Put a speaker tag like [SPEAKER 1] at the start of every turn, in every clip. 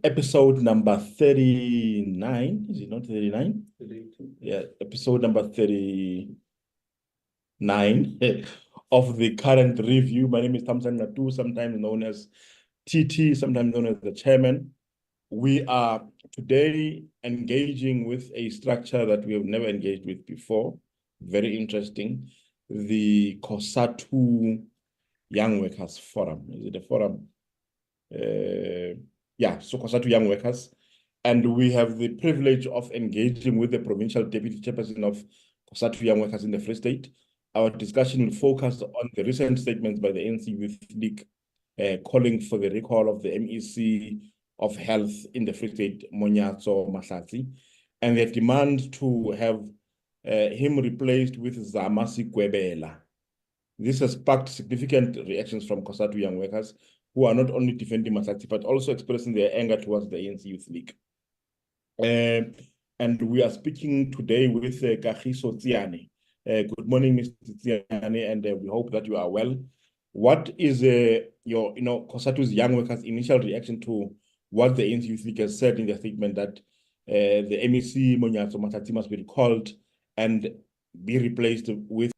[SPEAKER 1] episode number 39. Is it not 39? 32. Yeah, episode number 39 of the current review. My name is Thamsanqa Tu, sometimes known as TT, sometimes known as the chairman. We are today engaging with a structure that we have never engaged with before. Very interesting. The KATU Young Workers Forum. Is it a forum? So KATU Young Workers. And we have the privilege of engaging with the Provincial Deputy Chairperson of KATU Young Workers in the Free State. Our discussion will focus on the recent statements by the ANC Youth League calling for the recall of the MEC of Health in the Free State, Monyatso Mahlatsi, and their demand to have him replaced with Zamasi Kwebela. This has sparked significant reactions from KATU Young Workers, who are not only defending Mahlatsi, but also expressing their anger towards the ANC Youth League. And we are speaking today with Kagiso Tsiane. Good morning, Mr. Tsiane, and we hope that you are well. What is your, KATU's Young Workers' initial reaction to what the ANC Youth League has said in their statement that the MEC Monyatso Mahlatsi must be recalled and be replaced with?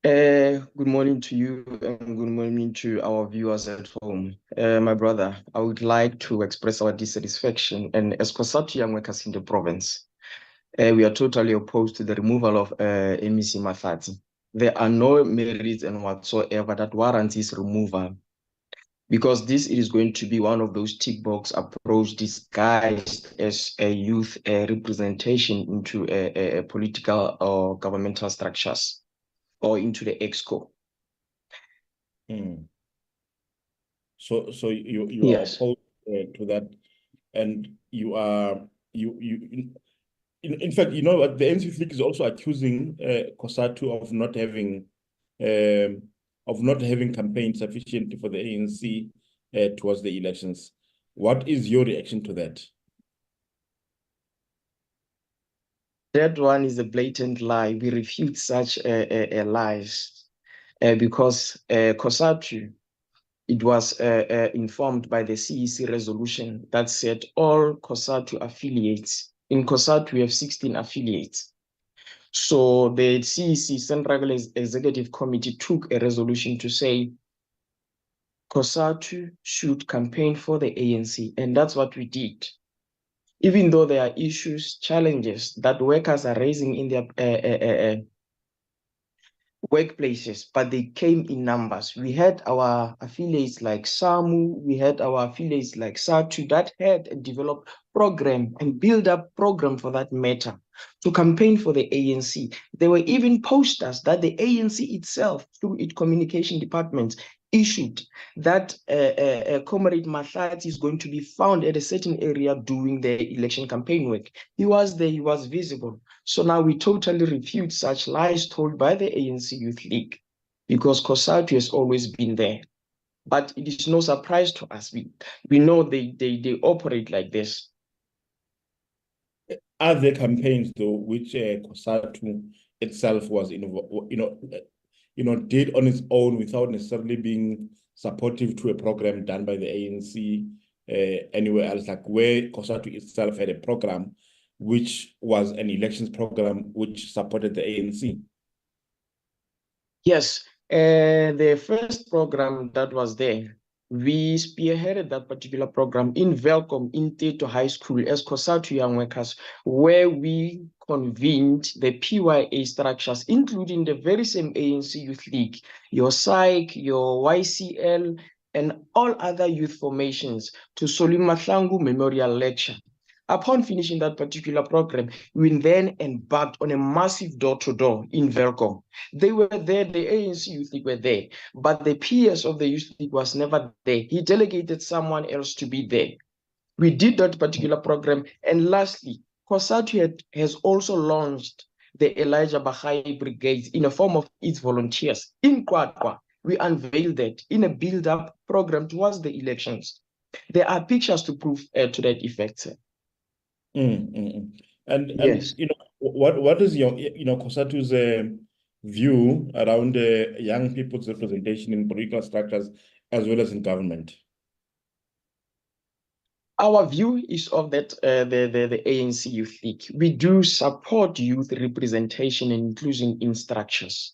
[SPEAKER 2] Good morning to you and good morning to our viewers at home. My brother, I would like to express our dissatisfaction, and as KATU Young Workers in the province, we are totally opposed to the removal of MEC Mahlatsi. There are no merits and whatsoever that warrants his removal, because this is going to be one of those tick box approach disguised as a youth representation into a political or governmental structures, or into the EXCO.
[SPEAKER 1] So you
[SPEAKER 2] Yes.
[SPEAKER 1] are opposed to that, and you are in fact, what the ANC League is also accusing KATU of not having campaigned sufficiently for the ANC towards the elections. What is your reaction to that?
[SPEAKER 2] That one is a blatant lie. We refute such a lies because KATU, it was informed by the CEC resolution that said all KATU affiliates. In KATU, we have 16 affiliates. So the CEC, Central Executive Committee, took a resolution to say KATU should campaign for the ANC, and that's what we did. Even though there are issues, challenges that workers are raising in their workplaces, but they came in numbers. We had our affiliates like SAMU, we had our affiliates like SATU that had a developed program and build up program for that matter to campaign for the ANC. There were even posters that the ANC itself, through its communication departments, issued that Comrade Mahlatsi is going to be found at a certain area doing the election campaign work. He was there, he was visible. So now we totally refute such lies told by the ANC Youth League, because KATU has always been there. But it is no surprise to us. We know they operate like this.
[SPEAKER 1] Are there campaigns though which KATU itself was did on its own without necessarily being supportive to a program done by the ANC anywhere else, like where KATU itself had a program which was an elections program which supported the ANC?
[SPEAKER 2] Yes, the first program that was there, we spearheaded that particular program in Welcome in Teto High School as KATU Young Workers, where we convened the PYA structures, including the very same ANC Youth League, your SAIC, your YCL, and all other youth formations to Solim Mahlangu Memorial Lecture. Upon finishing that particular program, we then embarked on a massive door-to-door in Welcome. They were there, the ANC Youth League were there, but the peers of the Youth League was never there. He delegated someone else to be there. We did that particular program. And lastly, KATU has also launched the Elijah Bahai Brigades in a form of its volunteers. In Kwakwa, we unveiled that in a build-up program towards the elections. There are pictures to prove to that effect, sir.
[SPEAKER 1] And
[SPEAKER 2] yes.
[SPEAKER 1] What is your KATU's view around young people's representation in political structures as well as in government?
[SPEAKER 2] Our view is of that the ANC Youth League. We do support youth representation and inclusion in structures.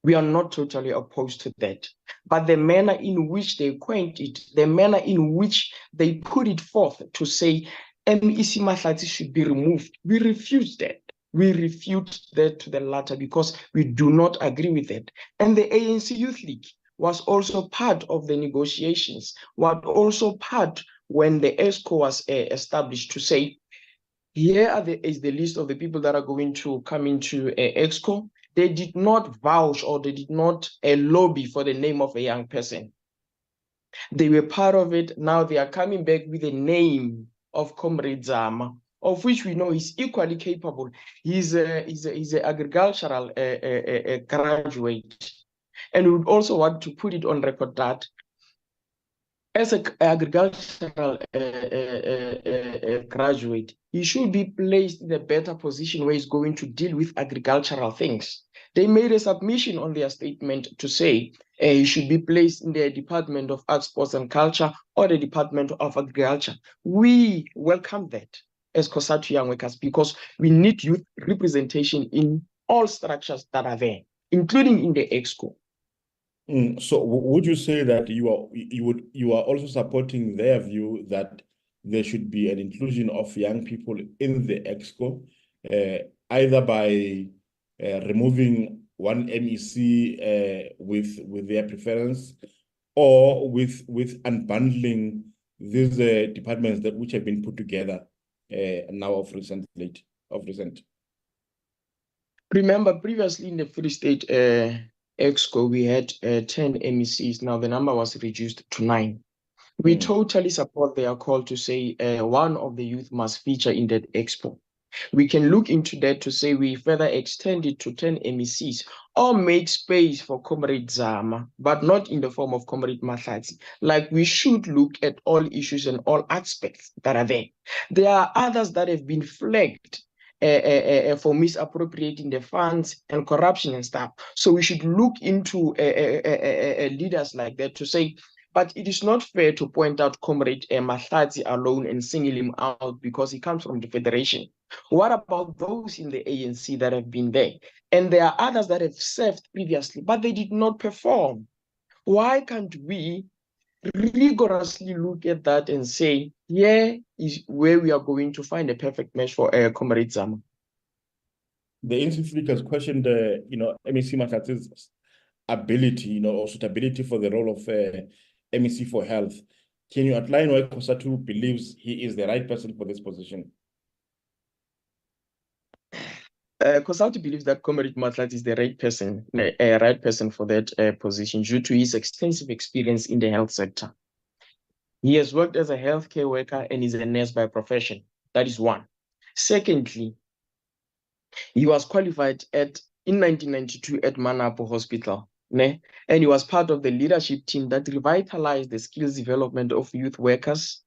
[SPEAKER 2] We are not totally opposed to that. But the manner in which they acquaint it, the manner in which they put it forth to say MEC Mahlatsi should be removed, we refuse that. We refute that to the latter because we do not agree with it. And the ANC Youth League was also part of the negotiations, was also part when the ESCO was established to say, here is the list of the people that are going to come into EXCO. They did not vouch or they did not lobby for the name of a young person. They were part of it. Now they are coming back with the name of Comrade Zama, of which we know he's equally capable. He's an agricultural graduate. And we would also want to put it on record that as an agricultural graduate, he should be placed in a better position where he's going to deal with agricultural things. They made a submission on their statement to say he should be placed in the Department of Arts, Sports and Culture or the Department of Agriculture. We welcome that as COSATU Young Workers because we need youth representation in all structures that are there, including in the EXCO.
[SPEAKER 1] So would you say that you are also supporting their view that there should be an inclusion of young people in the EXCO, either by removing one MEC with their preference, or with unbundling these departments that which have been put together now of recent?
[SPEAKER 2] Remember, previously in the Free State EXCO, we had 10 MECs. Now the number was reduced to 9. We totally support their call to say one of the youth must feature in that expo. We can look into that to say we further extend it to 10 MECs or make space for Comrade Zama, but not in the form of Comrade Mahlatsi. Like we should look at all issues and all aspects that are there. There are others that have been flagged for misappropriating the funds and corruption and stuff. So we should look into leaders like that to say, but it is not fair to point out Comrade Mahlatsi alone and single him out because he comes from the Federation. What about those in the ANC that have been there? And there are others that have served previously, but they did not perform. Why can't we rigorously look at that and say, here is where we are going to find a perfect match for Comrade Zama?
[SPEAKER 1] The Institute has questioned, MEC Mahlatzi's ability, or suitability for the role of MEC for Health. Can you outline why COSATU believes he is the right person for this position?
[SPEAKER 2] COSATU believes that Comrade Mahlatsi is the right person for that position due to his extensive experience in the health sector. He has worked as a healthcare worker and is a nurse by profession. That is one. Secondly, he was qualified in 1992 at Manapo Hospital, and he was part of the leadership team that revitalized the skills development of youth workers,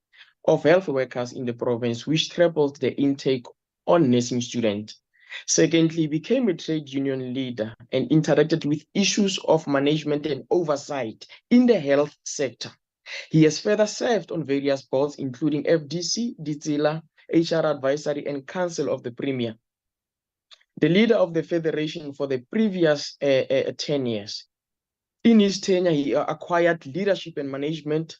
[SPEAKER 2] of health workers in the province, which tripled the intake on nursing students. Secondly, he became a trade union leader and interacted with issues of management and oversight in the health sector. He has further served on various boards, including FDC, DZILA, HR Advisory, and Council of the Premier. The leader of the Federation for the previous 10 years. In his tenure, he acquired leadership and management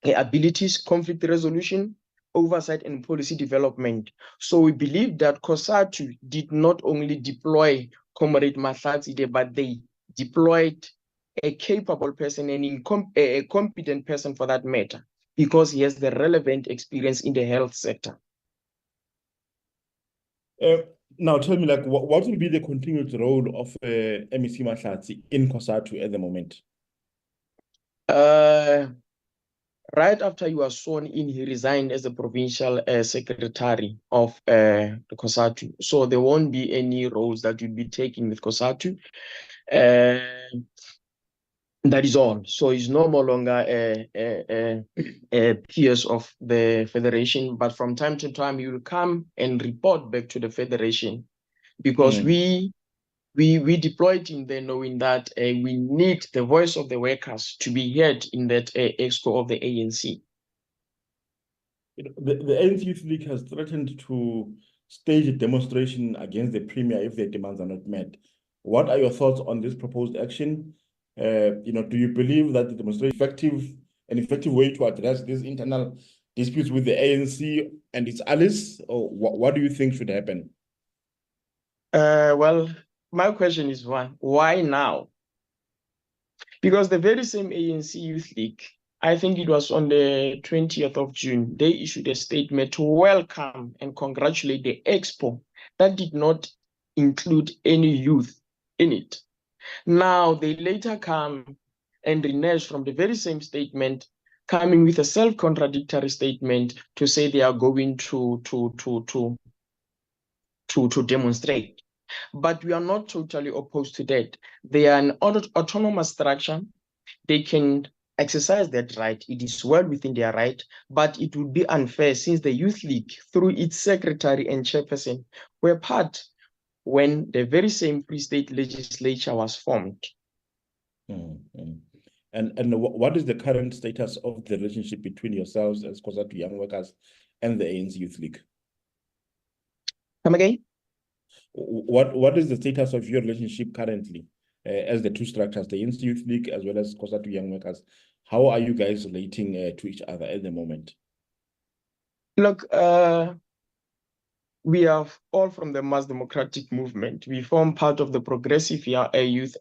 [SPEAKER 2] abilities, conflict resolution, oversight, and policy development. So we believe that COSATU did not only deploy Comrade Mahlatsi, but they deployed a capable person and a competent person for that matter, because he has the relevant experience in the health sector.
[SPEAKER 1] Now tell me, what will be the continued role of MEC Mahlatsi in COSATU at the moment?
[SPEAKER 2] Right after he was sworn in, he resigned as the provincial secretary of the COSATU. So there won't be any roles that will be taken with COSATU. That is all. So he's no longer a peers of the Federation, but from time to time he will come and report back to the Federation, because we deployed him there knowing that we need the voice of the workers to be heard in that EXCO of the ANC.
[SPEAKER 1] The ANC Youth League has threatened to stage a demonstration against the Premier if their demands are not met. What are your thoughts on this proposed action? Do you believe that the demonstration is an effective way to address these internal disputes with the ANC and its allies? Or what do you think should happen?
[SPEAKER 2] Well, my question is why now? Because the very same ANC Youth League, I think it was on the 20th of June, they issued a statement to welcome and congratulate the expo that did not include any youth in it. Now, they later come and renege from the very same statement, coming with a self-contradictory statement to say they are going to demonstrate. But we are not totally opposed to that. They are an autonomous structure. They can exercise that right. It is well within their right, but it would be unfair since the Youth League, through its secretary and chairperson, were part when the very same Free State legislature was formed.
[SPEAKER 1] Mm-hmm. And what is the current status of the relationship between yourselves as COSATU Young Workers and the ANC Youth League?
[SPEAKER 2] Come again?
[SPEAKER 1] What is the status of your relationship currently as the two structures, the ANC Youth League as well as COSATU Young Workers? How are you guys relating to each other at the moment?
[SPEAKER 2] Look, we are all from the Mass Democratic Movement. We form part of the Progressive Youth.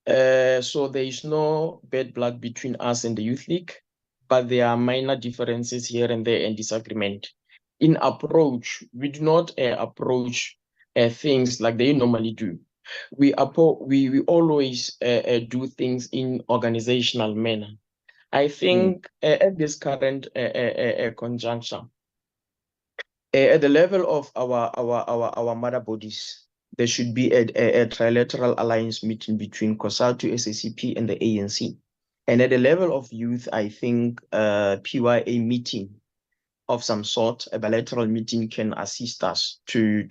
[SPEAKER 2] So there is no bad blood between us and the Youth League, but there are minor differences here and there and disagreement. In approach, we do not approach things like they normally do. We always do things in organizational manner. I think at this current conjuncture, at the level of our mother bodies, there should be a trilateral alliance meeting between KATU SCP and the ANC. And at the level of youth, I think PYA meeting of some sort, a bilateral meeting, can assist us to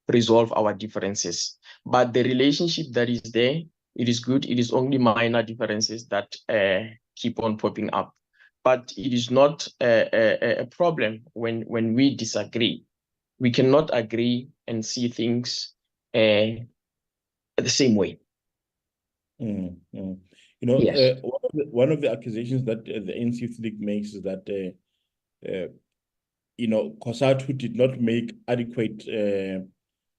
[SPEAKER 2] resolve our differences. But the relationship that is there, it is good. It is only minor differences that keep on popping up. But it is not a problem when we disagree. We cannot agree and see things the same way.
[SPEAKER 1] Mm-hmm.
[SPEAKER 2] Yes.
[SPEAKER 1] One of the accusations that the ANC Youth League makes is that COSATU did not make adequate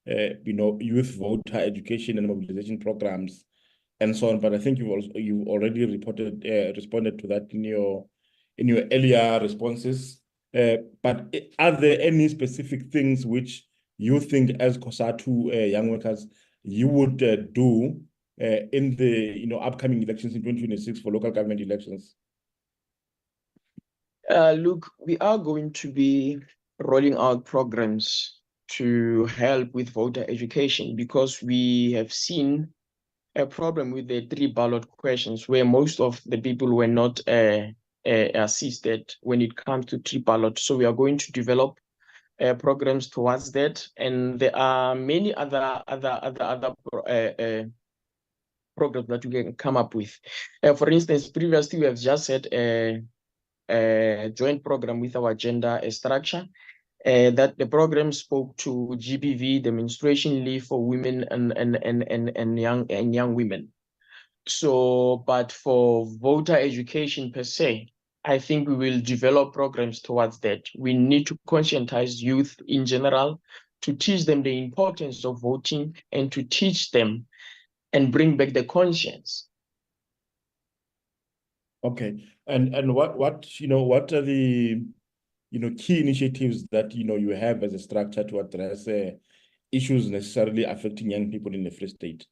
[SPEAKER 1] youth voter education and mobilization programs and so on. But I think you've already responded to that in your earlier responses. But are there any specific things which you think, as COSATU Young Workers, you would do in the upcoming elections in 2026 for local government elections?
[SPEAKER 2] Look, we are going to be rolling out programs to help with voter education because we have seen a problem with the 3 ballot questions where most of the people were not assisted when it comes to 3 ballot. So we are going to develop programs towards that, and there are many other programs that we can come up with. For instance, previously we have just had a joint program with our gender structure. That the program spoke to GBV, the menstruation leave for women and young women. So, but for voter education per se, I think we will develop programs towards that. We need to conscientize youth in general to teach them the importance of voting and to teach them and bring back the conscience.
[SPEAKER 1] Okay, and what are the key initiatives that you have as a structure to address issues necessarily affecting young people in the Free State?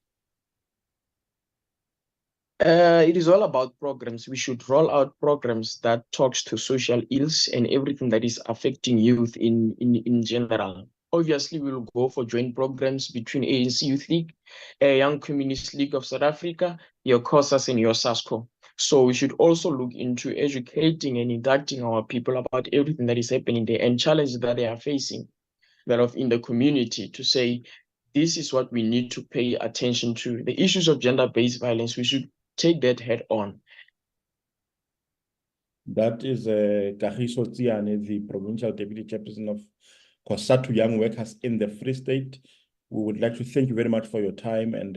[SPEAKER 2] It is all about programs. We should roll out programs that talks to social ills and everything that is affecting youth in general. Obviously, we will go for joint programs between ANC Youth League, Young Communist League of South Africa, your COSAS and your SASCO. So we should also look into educating and inducting our people about everything that is happening there and challenges that they are facing thereof in the community to say, this is what we need to pay attention to. The issues of gender-based violence, we should take that head on.
[SPEAKER 1] That is Kagiso Tsiane, the Provincial Deputy Chairperson of KATU Young Workers in the Free State. We would like to thank you very much for your time and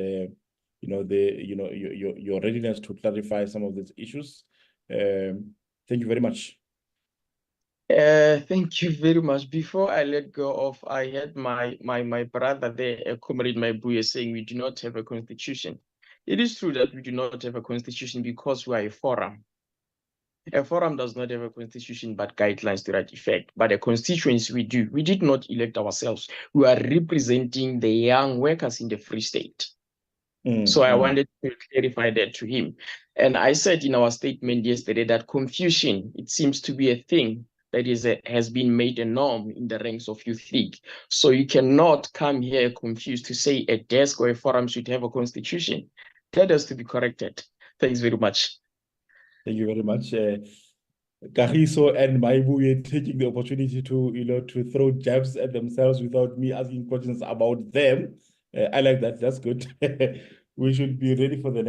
[SPEAKER 1] your readiness to clarify some of these issues. Thank you very much.
[SPEAKER 2] Thank you very much. Before I let go of, I had my brother there, Comrade Maibuye, saying we do not have a constitution. It is true that we do not have a constitution because we are a forum. A forum does not have a constitution but guidelines to that effect. But a constituency we do. We did not elect ourselves. We are representing the young workers in the Free State. So I wanted to clarify that to him. And I said in our statement yesterday that confusion, it seems to be a thing that has been made a norm in the ranks of Youth League. So you cannot come here confused to say a desk or a forum should have a constitution. That has to be corrected. Thanks very much.
[SPEAKER 1] Thank you very much. Kagiso and Maibuye taking the opportunity to throw jabs at themselves without me asking questions about them. I like that. That's good. We should be ready for the next.